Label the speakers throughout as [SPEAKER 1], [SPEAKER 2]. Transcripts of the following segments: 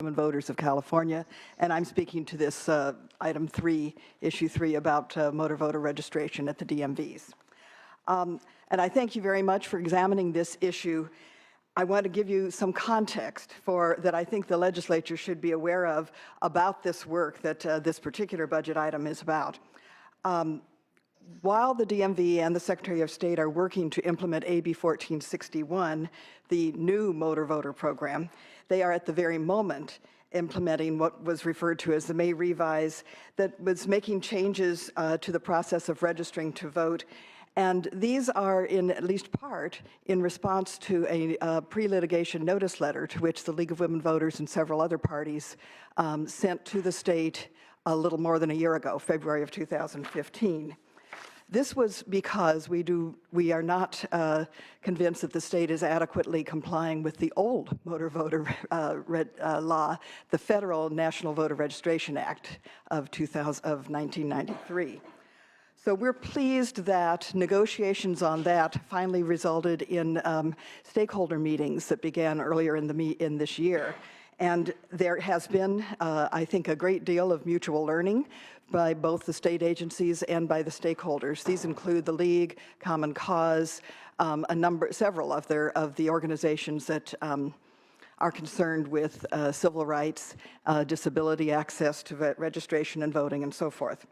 [SPEAKER 1] Women Voters of California, and I'm speaking to this item 3, issue 3, about motor voter registration at the DMVs. And I thank you very much for examining this issue. I want to give you some context that I think the legislature should be aware of about this work that this particular budget item is about. While the DMV and the Secretary of State are working to implement AB 1461, the new motor voter program, they are at the very moment implementing what was referred to as the May Revise, that was making changes to the process of registering to vote. And these are, in at least part, in response to a pre-litigation notice letter to which the League of Women Voters and several other parties sent to the state a little more than a year ago, February of 2015. This was because we are not convinced that the state is adequately complying with the old motor voter law, the Federal National Voter Registration Act of 1993. So we're pleased that negotiations on that finally resulted in stakeholder meetings that began earlier in this year. And there has been, I think, a great deal of mutual learning by both the state agencies and by the stakeholders. These include the League, Common Cause, several of the organizations that are concerned with civil rights, disability access to registration and voting, and so forth.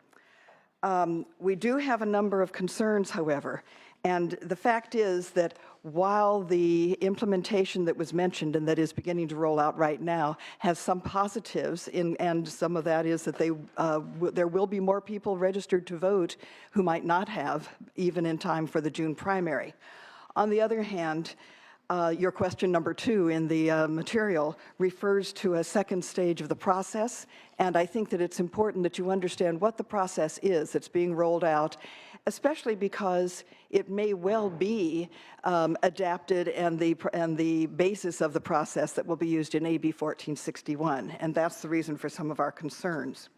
[SPEAKER 1] We do have a number of concerns, however, and the fact is that while the implementation that was mentioned and that is beginning to roll out right now has some positives, and some of that is that there will be more people registered to vote who might not have, even in time for the June primary. On the other hand, your question number 2 in the material refers to a second stage of the process, and I think that it's important that you understand what the process is that's being rolled out, especially because it may well be adapted and the basis of the process that will be used in AB 1461, and that's the reason for some of our concerns.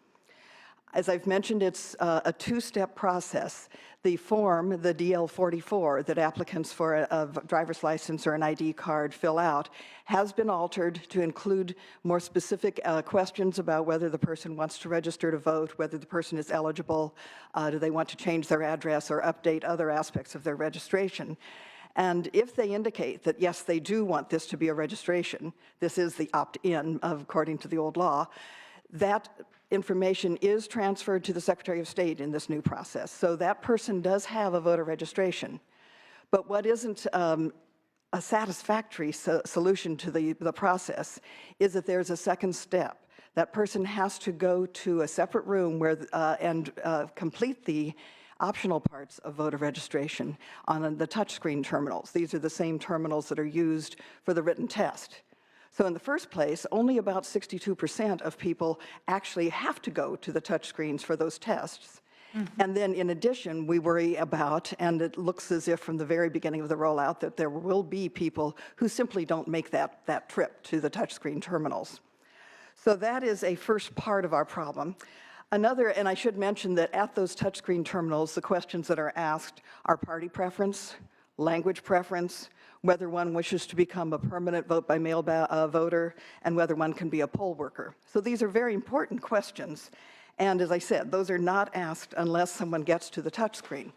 [SPEAKER 1] As I've mentioned, it's a 2-step process. The form, the DL-44, that applicants for a driver's license or an ID card fill out, has been altered to include more specific questions about whether the person wants to register to vote, whether the person is eligible, do they want to change their address or update other aspects of their registration. And if they indicate that, yes, they do want this to be a registration, this is the opt-in according to the old law, that information is transferred to the Secretary of State in this new process. So that person does have a voter registration. But what isn't a satisfactory solution to the process is that there's a second step. That person has to go to a separate room and complete the optional parts of voter registration on the touchscreen terminals. These are the same terminals that are used for the written test. So in the first place, only about 62% of people actually have to go to the touchscreens for those tests. Mm-hmm. And then in addition, we worry about, and it looks as if from the very beginning of the rollout, that there will be people who simply don't make that trip to the touchscreen terminals. So that is a first part of our problem. Another, and I should mention that at those touchscreen terminals, the questions that are asked are party preference, language preference, whether one wishes to become a permanent vote-by-mail voter, and whether one can be a poll worker. So these are very important questions. And as I said, those are not asked unless someone gets to the touchscreen.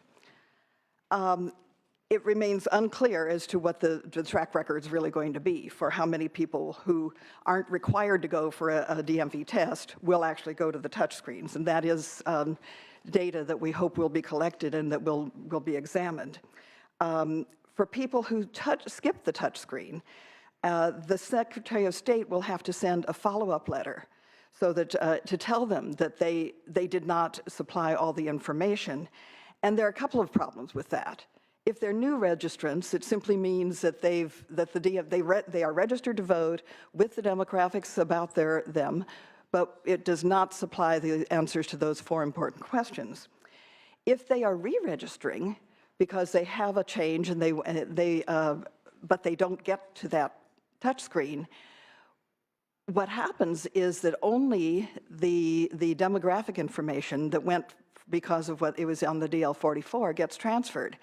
[SPEAKER 1] It remains unclear as to what the track record is really going to be for how many people who aren't required to go for a DMV test will actually go to the touchscreens. And that is data that we hope will be collected and that will be examined. For people who skip the touchscreen, the Secretary of State will have to send a follow-up letter so that to tell them that they did not supply all the information. And there are a couple of problems with that. If they're new registrants, it simply means that they are registered to vote with the demographics about them, but it does not supply the answers to those 4 important questions. If they are re-registering, because they have a change and but they don't get to that touchscreen, what happens is that only the demographic information that went because of what it was on the DL-44 gets transferred.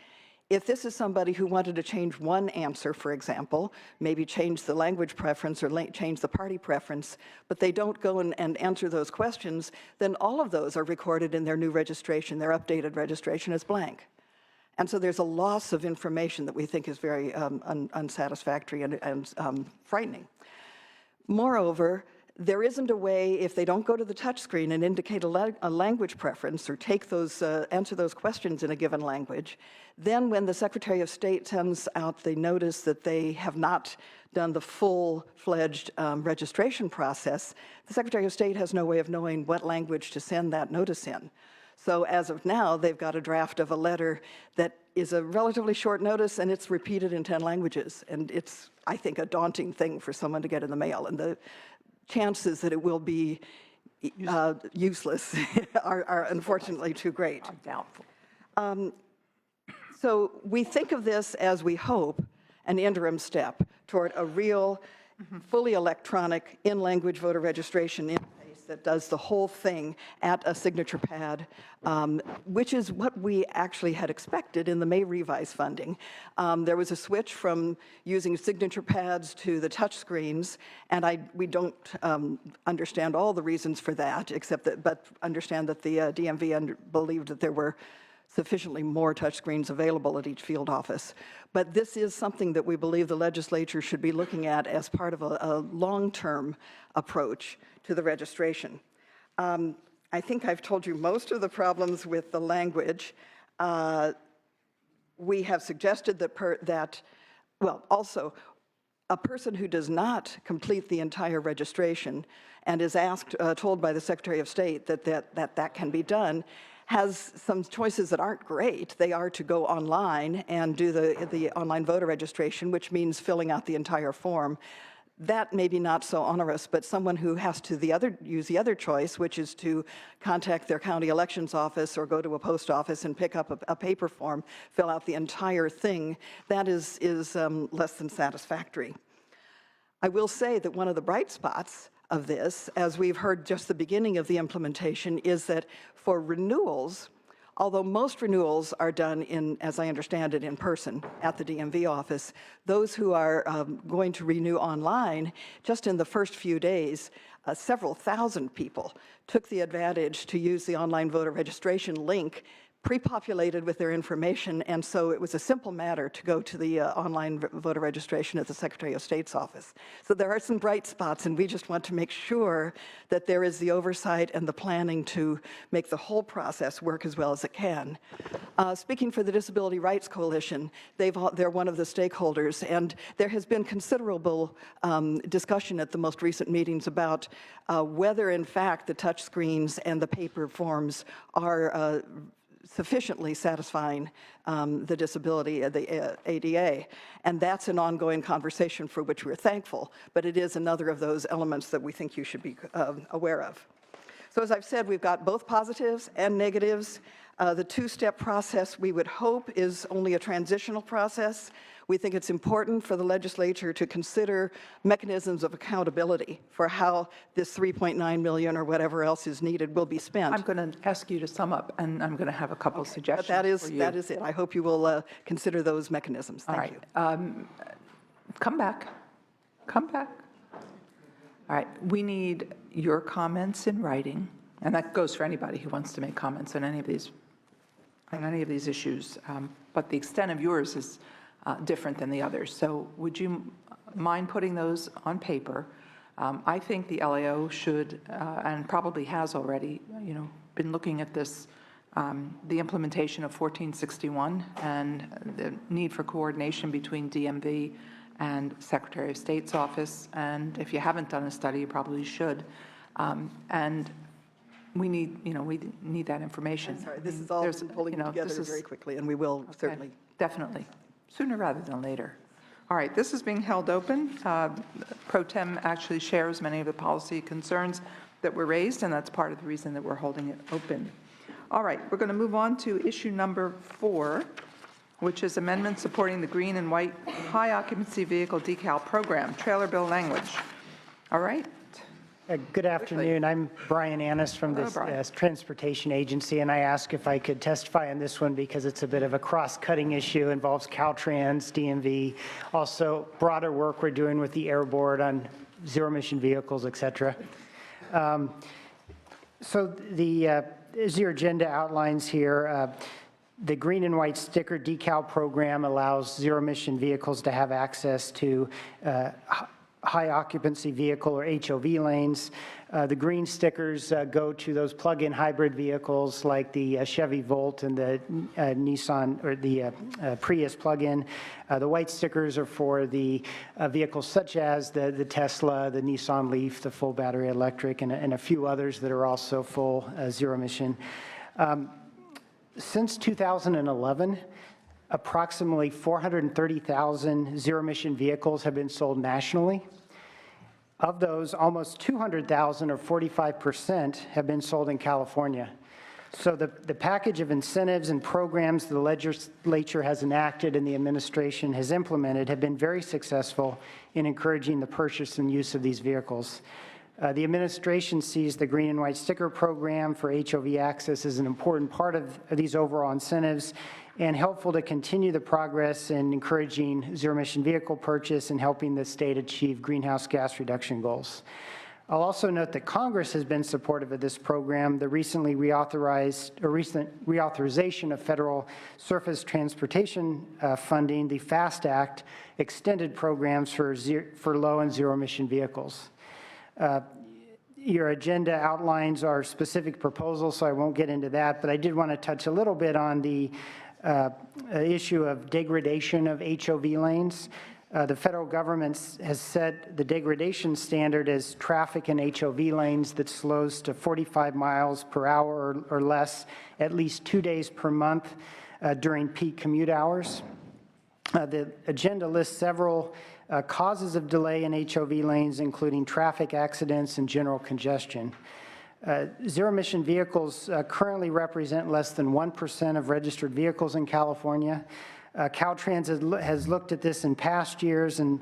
[SPEAKER 1] If this is somebody who wanted to change one answer, for example, maybe change the language preference or change the party preference, but they don't go and answer those questions, then all of those are recorded in their new registration, their updated registration as blank. And so there's a loss of information that we think is very unsatisfactory and frightening. Moreover, there isn't a way, if they don't go to the touchscreen and indicate a language preference or take those, answer those questions in a given language, then when the Secretary of State sends out the notice that they have not done the full-fledged registration process, the Secretary of State has no way of knowing what language to send that notice in. So as of now, they've got a draft of a letter that is a relatively short notice, and it's repeated in 10 languages. And it's, I think, a daunting thing for someone to get in the mail. And the chances that it will be useless are unfortunately too great.
[SPEAKER 2] Doubtful.
[SPEAKER 1] So we think of this as, we hope, an interim step toward a real, fully electronic, in-language voter registration interface that does the whole thing at a signature pad, which is what we actually had expected in the May revise funding. There was a switch from using signature pads to the touch screens, and we don't understand all the reasons for that, except that, but understand that the DMV believed that there were sufficiently more touchscreens available at each field office. But this is something that we believe the legislature should be looking at as part of a long-term approach to the registration. I think I've told you most of the problems with the language. We have suggested well, also, a person who does not complete the entire registration and is told by the Secretary of State that can be done, has some choices that aren't great. They are to go online and do the online voter registration, which means filling out the entire form. That may be not so onerous, but someone who has to use the other choice, which is to contact their county elections office or go to a post office and pick up a paper form, fill out the entire thing, that is less than satisfactory. I will say that one of the bright spots of this, as we've heard just the beginning of the implementation, is that for renewals, although most renewals are done in, as I understand it, in person at the DMV office, those who are going to renew online, just in the first few days, several thousand people took the advantage to use the online voter registration link, pre-populated with their information, and so it was a simple matter to go to the online voter registration at the Secretary of State's office. So there are some bright spots, and we just want to make sure that there is the oversight and the planning to make the whole process work as well as it can. Speaking for the Disability Rights Coalition, they're one of the stakeholders, and there has been considerable discussion at the most recent meetings about whether, in fact, the touch screens and the paper forms are sufficiently satisfying the disability, the ADA. And that's an ongoing conversation for which we're thankful, but it is another of those elements that we think you should be aware of. So as I've said, we've got both positives and negatives. The two-step process, we would hope, is only a transitional process. We think it's important for the legislature to consider mechanisms of accountability for how this $3.9 million or whatever else is needed will be spent.
[SPEAKER 2] I'm going to ask you to sum up, and I'm going to have a couple suggestions for you.
[SPEAKER 1] That is it. I hope you will consider those mechanisms. Thank you.
[SPEAKER 2] Come back. Come back. All right. We need your comments in writing, and that goes for anybody who wants to make comments on any of these issues. But the extent of yours is different than the others. So would you mind putting those on paper? I think the LAO should, and probably has already, been looking at this, the implementation of 1461 and the need for coordination between DMV and Secretary of State's office. And if you haven't done a study, you probably should. And we need, we need that information.
[SPEAKER 1] I'm sorry, this is all pulling together very quickly, and we will certainly.
[SPEAKER 2] Definitely. Sooner rather than later. All right, this is being held open. Pro Tem actually shares many of the policy concerns that were raised, and that's part of the reason that we're holding it open. All right, we're going to move on to issue number 4, which is amendment supporting the green and white high occupancy vehicle decal program, trailer bill language. All right,
[SPEAKER 3] Good afternoon. I'm Brian Annis from the Transportation Agency, and I ask if I could testify on this one because it's a bit of a cross-cutting issue, involves Caltrans, DMV, also broader work we're doing with the Air Board on zero-emission vehicles, et cetera. As your agenda outlines here, the green and white sticker decal program allows zero-emission vehicles to have access to high occupancy vehicle or HOV lanes. The green stickers go to those plug-in hybrid vehicles like the Chevy Volt and the Nissan or the Prius plug-in. The white stickers are for the vehicles such as the Tesla, the Nissan Leaf, the full battery electric, and a few others that are also full zero emission. Since 2011, approximately 430,000 zero-emission vehicles have been sold nationally. Of those, almost 200,000 or 45% have been sold in California. So the package of incentives and programs the legislature has enacted and the administration has implemented have been very successful in encouraging the purchase and use of these vehicles. The administration sees the green and white sticker program for HOV access as an important part of these overall incentives and helpful to continue the progress in encouraging zero-emission vehicle purchase and helping the state achieve greenhouse gas reduction goals. I'll also note that Congress has been supportive of this program. The recent reauthorization of federal surface transportation funding, the FAST Act, extended programs for low and zero-emission vehicles. Your agenda outlines our specific proposals, so I won't get into that, but I did want to touch a little bit on the issue of degradation of HOV lanes. The federal government has set the degradation standard as traffic in HOV lanes that slows to 45 miles per hour or less at least 2 days per month during peak commute hours. The agenda lists several causes of delay in HOV lanes, including traffic accidents and general congestion. Zero-emission vehicles currently represent less than 1% of registered vehicles in California. Caltrans has looked at this in past years, and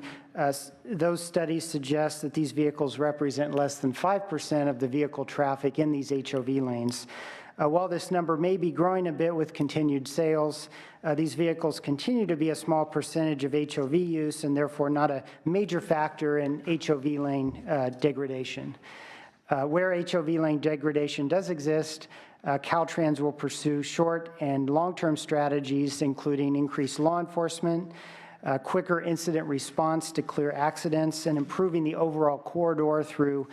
[SPEAKER 3] those studies suggest that these vehicles represent less than 5% of the vehicle traffic in these HOV lanes. While this number may be growing a bit with continued sales, these vehicles continue to be a small percentage of HOV use and therefore not a major factor in HOV lane degradation. Where HOV lane degradation does exist, Caltrans will pursue short and long-term strategies, including increased law enforcement, quicker incident response to clear accidents, and improving the overall corridor through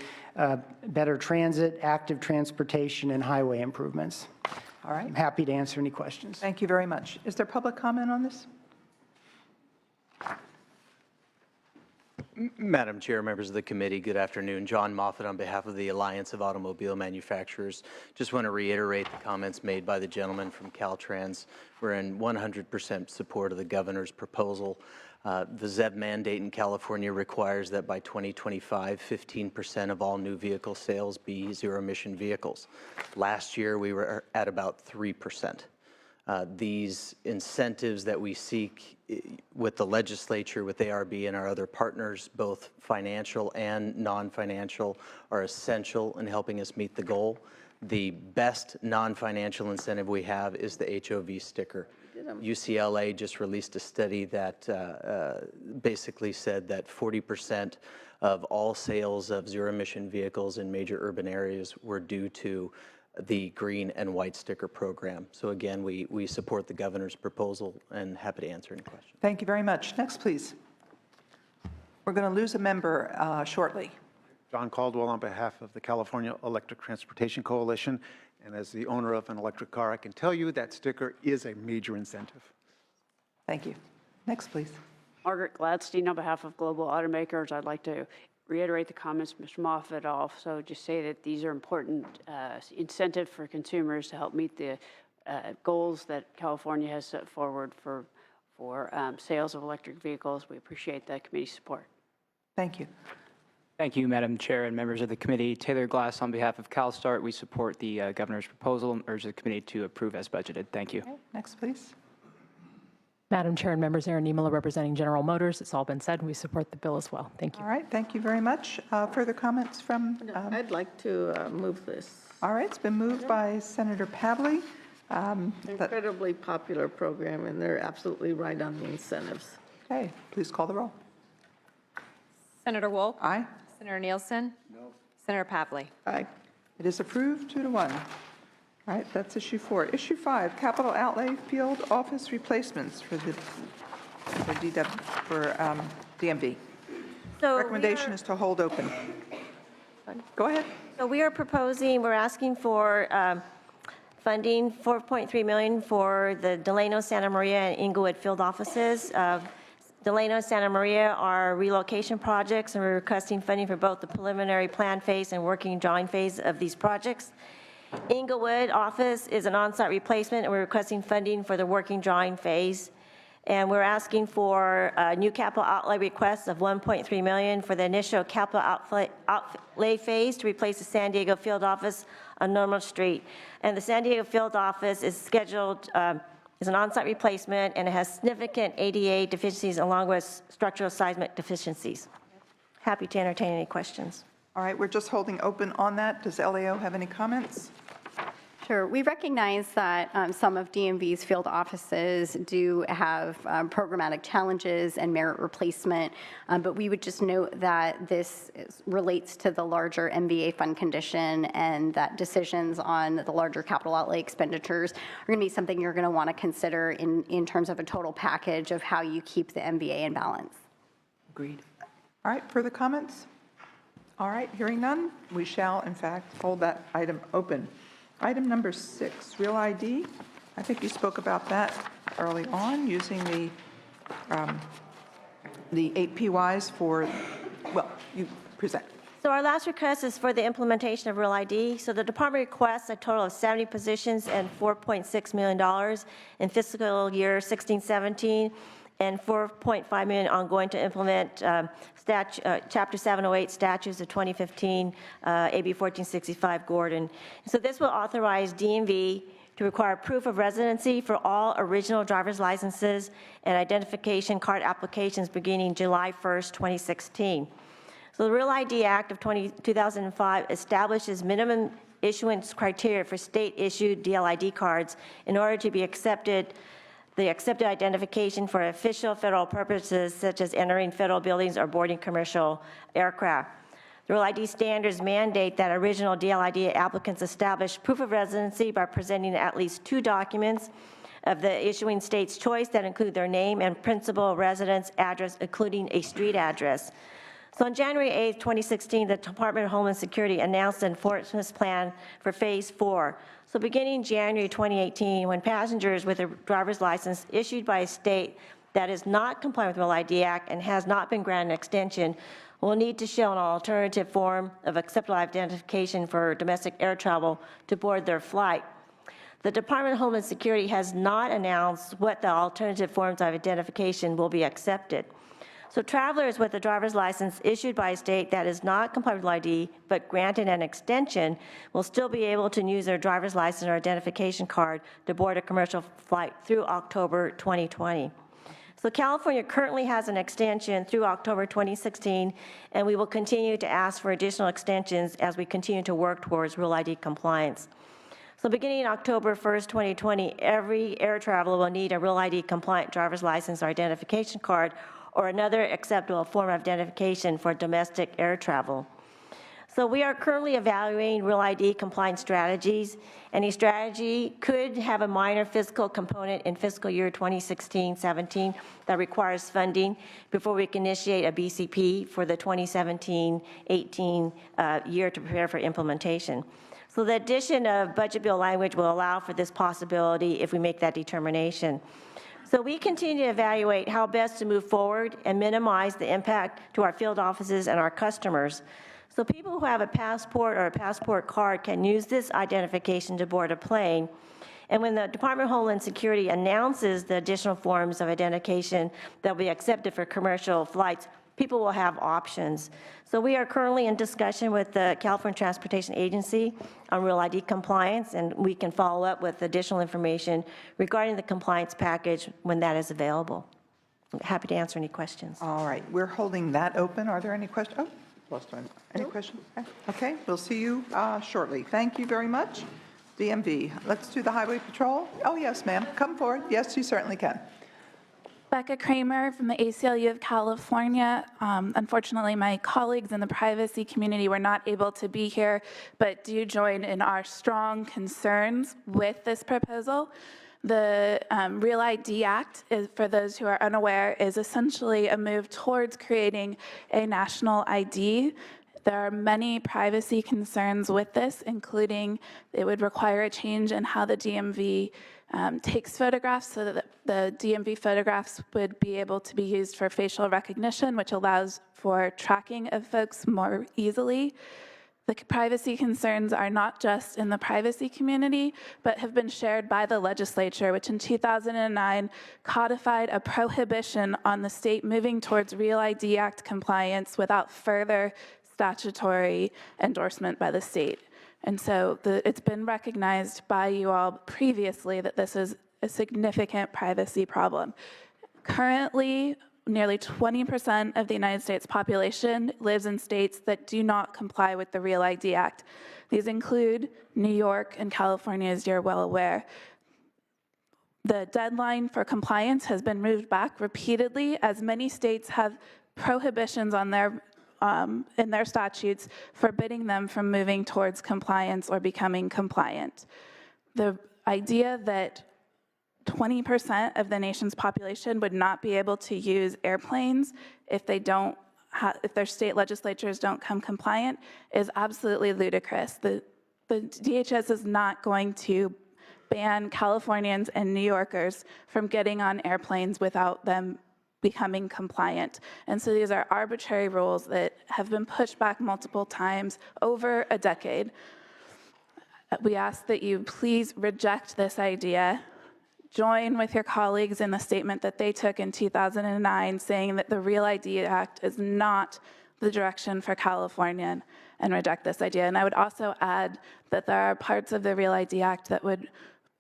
[SPEAKER 3] better transit, active transportation, and highway improvements.
[SPEAKER 2] All right.
[SPEAKER 3] I'm happy to answer any questions.
[SPEAKER 2] Thank you very much. Is there public comment on this?
[SPEAKER 4] Madam Chair, members of the committee, good afternoon. John Moffat on behalf of the Alliance of Automobile Manufacturers. Just want to reiterate the comments made by the gentleman from Caltrans. We're in 100% support of the governor's proposal. The ZEV mandate in California requires that by 2025, 15% of all new vehicle sales be zero-emission vehicles. Last year, we were at about 3%. These incentives that we seek with the legislature, with ARB and our other partners, both financial and non-financial, are essential in helping us meet the goal. The best non-financial incentive we have is the HOV sticker. UCLA just released a study that basically said that 40% of all sales of zero-emission vehicles in major urban areas were due to the green and white sticker program. So again, we support the governor's proposal and happy to answer any questions.
[SPEAKER 2] Thank you very much. Next, please. We're going to lose a member shortly.
[SPEAKER 5] John Caldwell on behalf of the California Electric Transportation Coalition. And as the owner of an electric car, I can tell you that sticker is a major incentive.
[SPEAKER 2] Thank you. Next, please.
[SPEAKER 6] Margaret Gladstein on behalf of Global Automakers. I'd like to reiterate the comments Mr. Moffat also just say that these are important incentive for consumers to help meet the goals that California has set forward for sales of electric vehicles. We appreciate the committee's support.
[SPEAKER 2] Thank you.
[SPEAKER 7] Thank you, Madam Chair and members of the committee. Taylor Glass on behalf of CalSTART. We support the governor's proposal and urge the committee to approve as budgeted. Thank you.
[SPEAKER 2] Okay. Next, please.
[SPEAKER 8] Madam Chair and members, Erin Niemela representing General Motors. It's all been said, and we support the bill as well. Thank you.
[SPEAKER 2] All right, thank you very much. Further comments from?
[SPEAKER 9] I'd like to move this.
[SPEAKER 2] All right, it's been moved by Senator Pavley.
[SPEAKER 9] Incredibly popular program, and they're absolutely right on the incentives.
[SPEAKER 2] Okay, please call the roll.
[SPEAKER 10] Senator Wolk?
[SPEAKER 2] Aye.
[SPEAKER 10] Senator Nielsen? No. Senator Pavley?
[SPEAKER 9] Aye.
[SPEAKER 2] It is approved 2-1. All right, that's issue 4. Issue 5, capital outlay field office replacements for the DMV.
[SPEAKER 11] So
[SPEAKER 2] Recommendation is to hold open. Go ahead.
[SPEAKER 11] So we are proposing, we're asking for funding, $4.3 million for the Delano, Santa Maria, and Inglewood field offices. Delano and Santa Maria are relocation projects, and we're requesting funding for both the preliminary plan phase and working drawing phase of these projects. Inglewood office is an on-site replacement, and we're requesting funding for the working drawing phase. And we're asking for a new capital outlay request of $1.3 million for the initial capital outlay phase to replace the San Diego field office on Normal Street. And the San Diego field office is scheduled, is an on-site replacement, and it has significant ADA deficiencies along with structural seismic deficiencies. Happy to entertain any questions.
[SPEAKER 2] All right, we're just holding open on that. Does LAO have any comments?
[SPEAKER 12] Sure. We recognize that some of DMV's field offices do have programmatic challenges and merit replacement, but we would just note that this relates to the larger MVA fund condition, and that decisions on the larger capital outlay expenditures are going to be something you're going to want to consider in terms of a total package of how you keep the MVA in balance.
[SPEAKER 2] Agreed. All right, further comments? All right, hearing none, we shall, in fact, hold that item open. Item number 6, Real ID. I think you spoke about that early on, using the 8 PYs for, well, you present.
[SPEAKER 11] So our last request is for the implementation of Real ID. So the department requests a total of 70 positions and $4.6 million in fiscal year 16-17, and $4.5 million ongoing to implement Chapter 708 statutes of 2015, AB 1465 Gordon. So this will authorize DMV to require proof of residency for all original driver's licenses and identification card applications beginning July 1st, 2016. So the Real ID Act of 2005 establishes minimum issuance criteria for state-issued DLID cards in order to be accepted, the accepted identification for official federal purposes, such as entering federal buildings or boarding commercial aircraft. The Real ID standards mandate that original DLID applicants establish proof of residency by presenting at least 2 documents of the issuing state's choice that include their name and principal residence address, including a street address. So on January 8, 2016, the Department of Homeland Security announced an enforcement plan for Phase 4. So beginning January 2018, when passengers with a driver's license issued by a state that is not compliant with the Real ID Act and has not been granted an extension will need to show an alternative form of acceptable identification for domestic air travel to board their flight. The Department of Homeland Security has not announced what the alternative forms of identification will be accepted. So travelers with a driver's license issued by a state that is not compliant with ID but granted an extension will still be able to use their driver's license or identification card to board a commercial flight through October 2020. So California currently has an extension through October 2016, and we will continue to ask for additional extensions as we continue to work towards Real ID compliance. So beginning October 1st, 2020, every air traveler will need a Real ID compliant driver's license or identification card or another acceptable form of identification for domestic air travel. So we are currently evaluating Real ID compliance strategies. Any strategy could have a minor fiscal component in fiscal year 2016-17 that requires funding before we can initiate a BCP for the 2017-18 year to prepare for implementation. So the addition of budget bill language will allow for this possibility if we make that determination. So we continue to evaluate how best to move forward and minimize the impact to our field offices and our customers. So people who have a passport or a passport card can use this identification to board a plane. And when the Department of Homeland Security announces the additional forms of identification that will be accepted for commercial flights people will have options. So we are currently in discussion with the California Transportation Agency on Real ID compliance, and we can follow up with additional information regarding the compliance package when that is available. I'm happy to answer any questions.
[SPEAKER 2] All right, we're holding that open. Are there any questions? Oh, lost one. Any questions? Okay, we'll see you shortly. Thank you very much. DMV, let's do the Highway Patrol. Oh, yes, ma'am, come forward. Yes, you certainly can.
[SPEAKER 13] Becca Kramer from the ACLU of California. Unfortunately, my colleagues in the privacy community were not able to be here, but do join in our strong concerns with this proposal. The Real ID Act, for those who are unaware, is essentially a move towards creating a national ID. There are many privacy concerns with this, including it would require a change in how the DMV takes photographs so that the DMV photographs would be able to be used for facial recognition, which allows for tracking of folks more easily. The privacy concerns are not just in the privacy community, but have been shared by the legislature, which in 2009 codified a prohibition on the state moving towards Real ID Act compliance without further statutory endorsement by the state. And so it's been recognized by you all previously that this is a significant privacy problem. Currently, nearly 20% of the United States population lives in states that do not comply with the Real ID Act. These include New York and California, as you're well aware. The deadline for compliance has been moved back repeatedly, as many states have prohibitions on in their statutes forbidding them from moving towards compliance or becoming compliant. The idea that 20% of the nation's population would not be able to use airplanes if if their state legislatures don't come compliant is absolutely ludicrous. The DHS is not going to ban Californians and New Yorkers from getting on airplanes without them becoming compliant. And so these are arbitrary rules that have been pushed back multiple times over a decade. We ask that you please reject this idea. Join with your colleagues in the statement that they took in 2009 saying that the Real ID Act is not the direction for California, and reject this idea. And I would also add that there are parts of the Real ID Act that would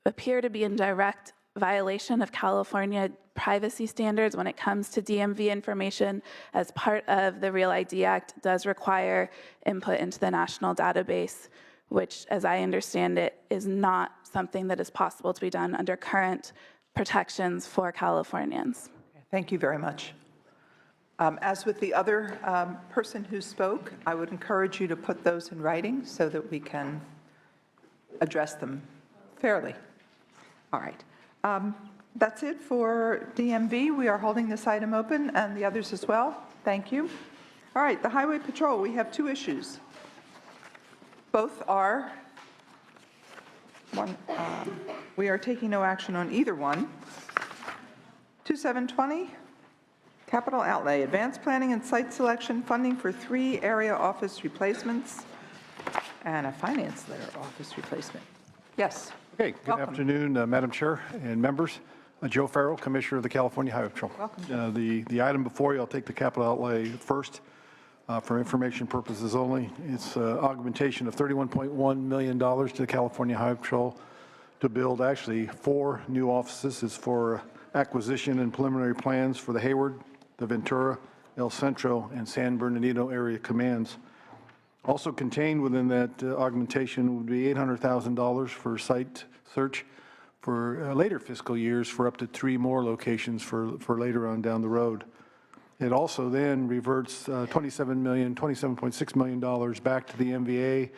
[SPEAKER 13] appear to be in direct violation of California privacy standards when it comes to DMV information, as part of the Real ID Act does require input into the national database, which, as I understand it, is not something that is possible to be done under current protections for Californians.
[SPEAKER 2] Thank you very much. As with the other person who spoke, I would encourage you to put those in writing so that we can address them fairly. All right. That's it for DMV. We are holding this item open, and the others as well. Thank you. All right, the Highway Patrol, we have two issues. Both are, we are taking no action on either one. 2720, capital outlay, advanced planning and site selection, funding for 3 area office replacements, and a finance letter office replacement. Yes.
[SPEAKER 14] Okay, good afternoon, Madam Chair and members. Joe Farrell, Commissioner of the California Highway Patrol.
[SPEAKER 2] Welcome.
[SPEAKER 14] The item before you, I'll take the capital outlay first for information purposes only. It's augmentation of $31.1 million to the California Highway Patrol to build actually 4 new offices. It's for acquisition and preliminary plans for the Hayward, the Ventura, El Centro, and San Bernardino area commands. Also contained within that augmentation would be $800,000 for site search for later fiscal years for up to 3 more locations for later on down the road. It also then reverts $27.6 million back to the MVA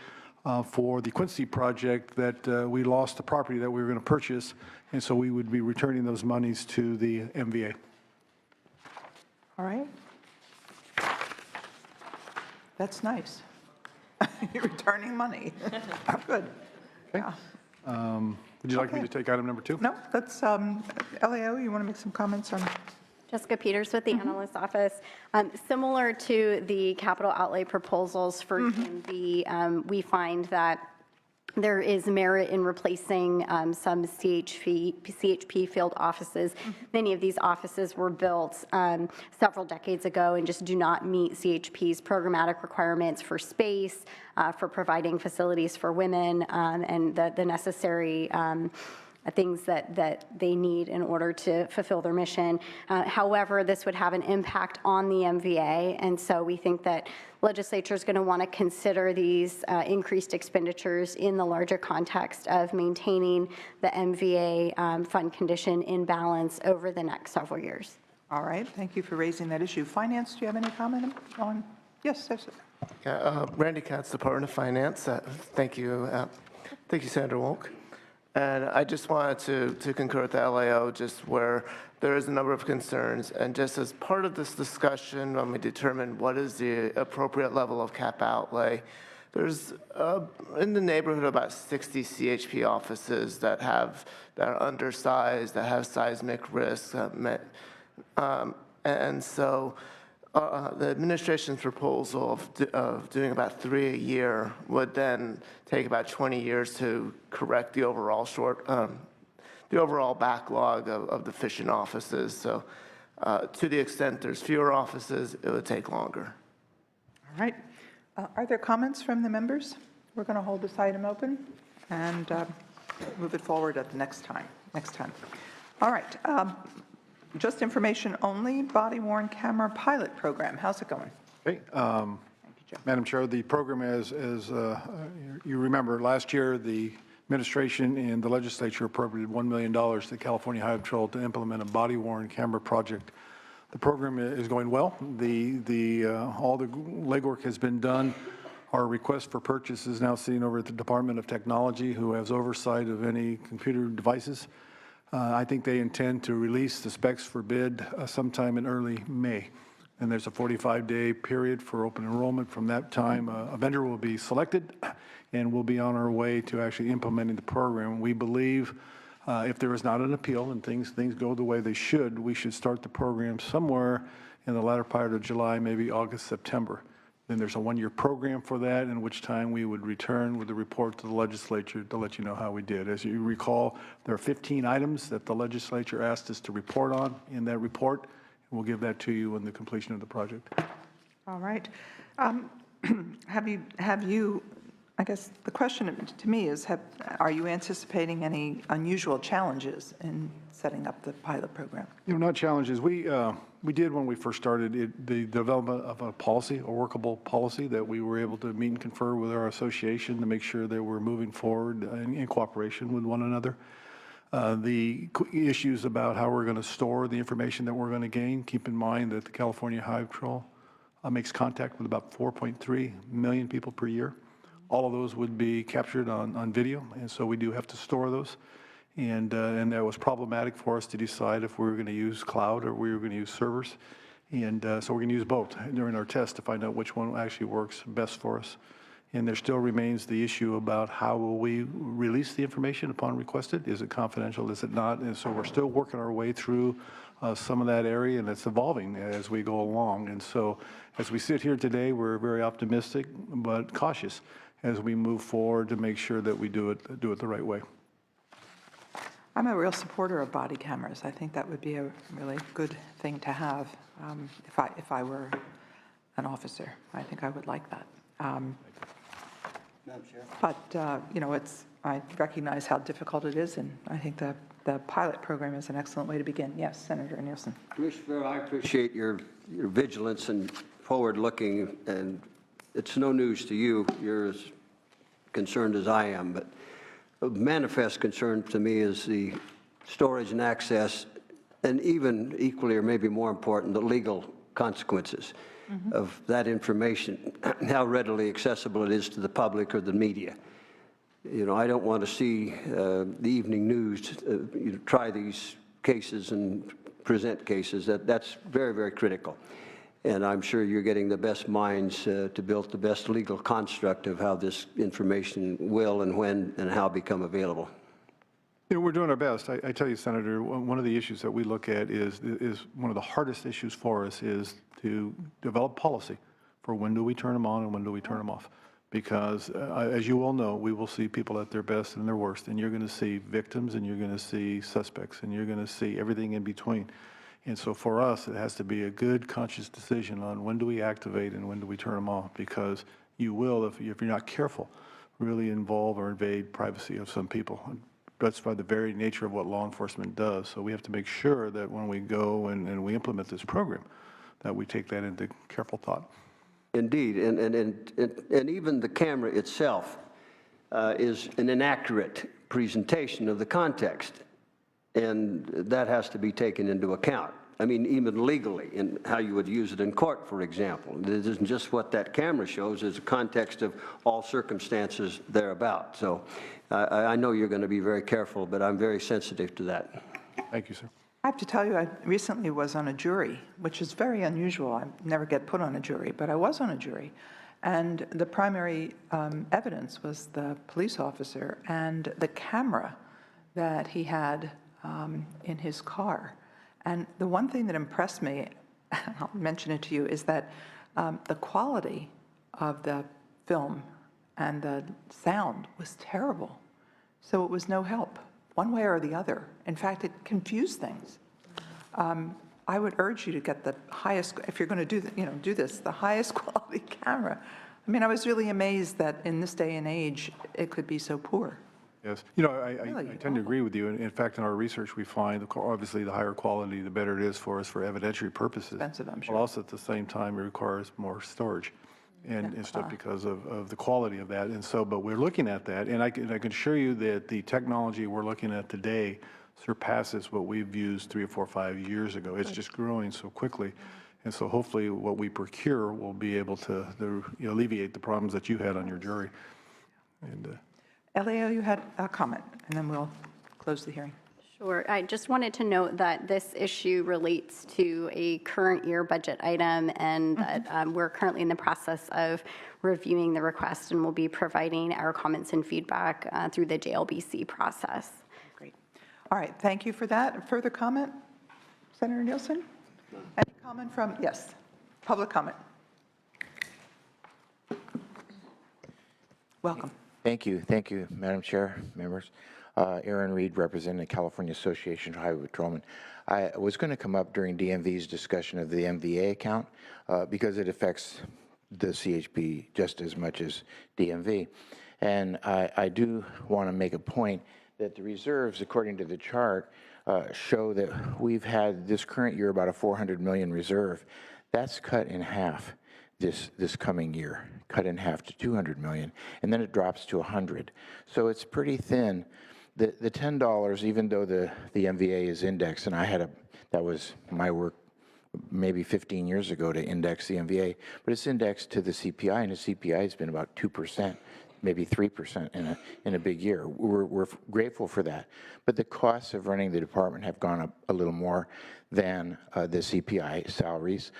[SPEAKER 14] for the Quincy project that we lost the property that we were going to purchase, and so we would be returning those monies to the MVA.
[SPEAKER 2] All right. That's nice. You're returning money. Good.
[SPEAKER 14] Okay.
[SPEAKER 2] Yeah.
[SPEAKER 14] Would you like me to take item number 2?
[SPEAKER 2] No, that's, LAO, you want to make some comments on?
[SPEAKER 12] Jessica Peters with the Analyst Office. Similar to the capital outlay proposals for DMV, we find that there is merit in replacing some CHP field offices. Many of these offices were built several decades ago and just do not meet CHP's programmatic requirements for space, for providing facilities for women, and the necessary things that they need in order to fulfill their mission. However, this would have an impact on the MVA, and so we think that legislature is going to want to consider these increased expenditures in the larger context of maintaining the MVA fund condition in balance over the next several years.
[SPEAKER 2] All right, thank you for raising that issue. Finance, do you have any comment on? Yes, yes.
[SPEAKER 15] Randy Katz, Department of Finance. Thank you. Thank you, Senator Wolk. And I just wanted to concur with the LAO, just where there is a number of concerns. And just as part of this discussion, when we determine what is the appropriate level of cap outlay, there's in the neighborhood of about 60 CHP offices that are undersized, that have seismic risks. And so the administration's proposal of doing about 3 a year would then take about 20 years to correct the overall backlog of deficient offices. So to the extent there's fewer offices, it would take longer.
[SPEAKER 2] All right. Are there comments from the members? We're going to hold this item open and move it forward at the next time. All right. Just information only, body-worn camera pilot program. How's it going?
[SPEAKER 14] Okay. Madam Chair, the program as you remember, last year the administration and the legislature appropriated $1 million to the California Highway Patrol to implement a body-worn camera project. The program is going well. All the legwork has been done. Our request for purchase is now sitting over at the Department of Technology, who has oversight of any computer devices. I think they intend to release the specs for bid sometime in early May. And there's a 45-day period for open enrollment. From that time, a vendor will be selected, and we'll be on our way to actually implementing the program. We believe if there is not an appeal and things go the way they should, we should start the program somewhere in the latter part of July, maybe August, September. Then there's a one-year program for that, in which time we would return with a report to the legislature to let you know how we did. As you recall, there are 15 items that the legislature asked us to report on in that report. We'll give that to you in the completion of the project.
[SPEAKER 2] All right. Have you, I guess the question to me is, are you anticipating any unusual challenges in setting up the pilot program?
[SPEAKER 14] Not challenges. We did when we first started the development of a policy, a workable policy that we were able to meet and confer with our association to make sure that we're moving forward in cooperation with one another. The issues about how we're going to store the information that we're going to gain, keep in mind that the California Highway Patrol makes contact with about 4.3 million people per year. All of those would be captured on video, and so we do have to store those. And that was problematic for us to decide if we were going to use cloud or we were going to use servers. And so we're going to use both during our test to find out which one actually works best for us. And there still remains the issue about how will we release the information upon requested? Is it confidential? Is it not? And so we're still working our way through some of that area, and it's evolving as we go along. And so as we sit here today, we're very optimistic but cautious as we move forward to make sure that we do it the right way.
[SPEAKER 2] I'm a real supporter of body cameras. I think that would be a really good thing to have if I were an officer. I think I would like that. But, I recognize how difficult it is, and I think the pilot program is an excellent way to begin. Yes, Senator Nielsen.
[SPEAKER 16] Commissioner, I appreciate your vigilance and forward-looking, and it's no news to you. You're as concerned as I am, but of manifest concern to me is the storage and access, and even equally or maybe more important, the legal consequences of that information, how readily accessible it is to the public or the media. I don't want to see the evening news try these cases and present cases. That's very, very critical. And I'm sure you're getting the best minds to build the best legal construct of how this information will and when and how become available.
[SPEAKER 14] We're doing our best. I tell you, Senator, one of the issues that we look at is one of the hardest issues for us is to develop policy for when do we turn them on and when do we turn them off. because as you all know, we will see people at their best and their worst, and you're going to see victims, and you're going to see suspects, and you're going to see everything in between. And so for us, it has to be a good, conscious decision on when do we activate and when do we turn them off, because you will, if you're not careful, really involve or invade privacy of some people. That's by the very nature of what law enforcement does. So we have to make sure that when we go and we implement this program, that we take that into careful thought.
[SPEAKER 16] Indeed, and even the camera itself is an inaccurate presentation of the context, and that has to be taken into account. I mean, even legally, in how you would use it in court, for example. It isn't just what that camera shows, it's a context of all circumstances thereabout. So I know you're going to be very careful, but I'm very sensitive to that.
[SPEAKER 14] Thank you, sir.
[SPEAKER 2] I have to tell you, I recently was on a jury, which is very unusual. I never get put on a jury, but I was on a jury. And the primary evidence was the police officer and the camera that he had in his car. And the one thing that impressed me, I'll mention it to you, is that the quality of the film and the sound was terrible. So it was no help, one way or the other. In fact, it confused things. I would urge you to get the highest, if you're going to do this, the highest quality camera. I mean, I was really amazed that in this day and age, it could be so poor.
[SPEAKER 14] Yes. You know, I tend to agree with you. In fact, in our research, we find, obviously, the higher quality, the better it is for us for evidentiary purposes.
[SPEAKER 2] Expensive, I'm sure.
[SPEAKER 14] But also, at the same time, it requires more storage and stuff because of the quality of that. And so, but we're looking at that, and I can assure you that the technology we're looking at today surpasses what we've used 3 or 4 or 5 years ago. It's just growing so quickly. And so hopefully what we procure will be able to alleviate the problems that you had on your jury. And
[SPEAKER 2] Leo, you had a comment, and then we'll close the hearing.
[SPEAKER 12] Sure. I just wanted to note that this issue relates to a current year budget item, and that we're currently in the process of reviewing the request, and we'll be providing our comments and feedback through the JLBC process.
[SPEAKER 2] Great. All right, thank you for that. Further comment? Senator Nielsen? Any comment from, yes, public comment. Welcome.
[SPEAKER 17] Thank you, Madam Chair, members. Aaron Reed, representing the California Association of Highway Patrolmen. I was going to come up during DMV's discussion of the MVA account because it affects the CHP just as much as DMV. And I do want to make a point that the reserves, according to the chart, show that we've had this current year about a $400 million reserve. That's cut in half this coming year, cut in half to $200 million, and then it drops to $100. So it's pretty thin. The $10, even though the MVA is indexed, and that was my work maybe 15 years ago to index the MVA, but it's indexed to the CPI, and the CPI has been about 2%, maybe 3% in a big year. We're grateful for that. But the costs of running the department have gone up a little more than the CPI salaries.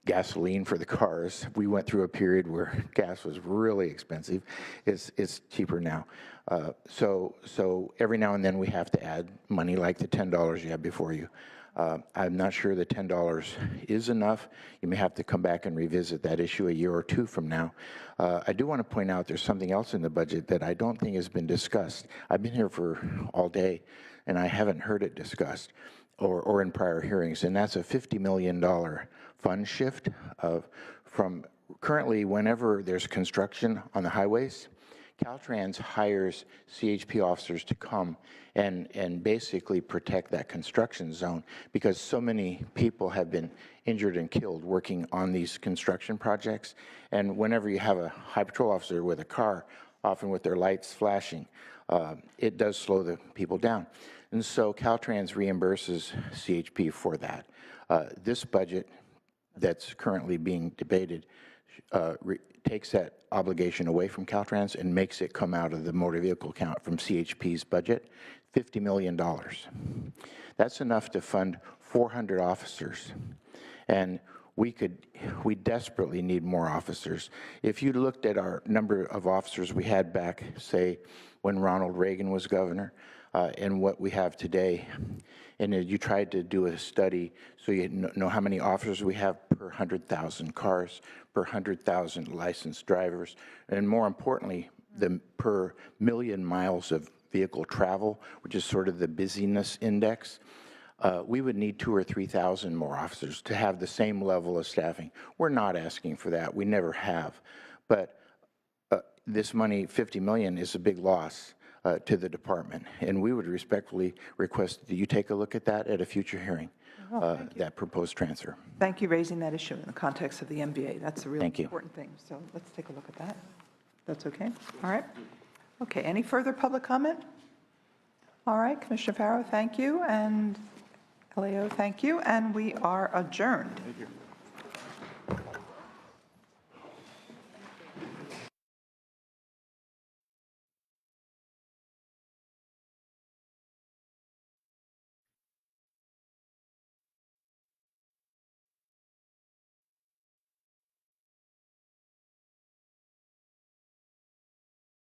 [SPEAKER 17] Gasoline for the cars. We went through a period where gas was really expensive. It's cheaper now. So every now and then we have to add money like the $10 you had before you. I'm not sure the $10 is enough. You may have to come back and revisit that issue a year or two from now. I do want to point out there's something else in the budget that I don't think has been discussed. I've been here for all day, and I haven't heard it discussed or in prior hearings, and that's a $50 million fund shift from currently whenever there's construction on the highways, Caltrans hires CHP officers to come and basically protect that construction zone because so many people have been injured and killed working on these construction projects. And whenever you have a high patrol officer with a car, often with their lights flashing, it does slow the people down. And so Caltrans reimburses CHP for that. This budget that's currently being debated takes that obligation away from Caltrans and makes it come out of the motor vehicle account from CHP's budget, $50 million. That's enough to fund 400 officers. And we desperately need more officers. If you looked at our number of officers we had back, say, when Ronald Reagan was governor, and what we have today, and you tried to do a study so you know how many officers we have per 100,000 cars, per 100,000 licensed drivers, and more importantly, per million miles of vehicle travel, which is sort of the busyness index, we would need 2,000 or 3,000 more officers to have the same level of staffing. We're not asking for that. We never have. But this money, $50 million, is a big loss to the department. And we would respectfully request that you take a look at that at a future hearing, that proposed transfer.
[SPEAKER 2] Thank you for raising that issue in the context of the MVA. That's a really
[SPEAKER 17] Thank you.
[SPEAKER 2] important thing. So let's take a look at that. That's okay? All right. Okay, any further public comment? All right, Commissioner Farrow, thank you, and LAO, thank you, and we are adjourned. Thank you.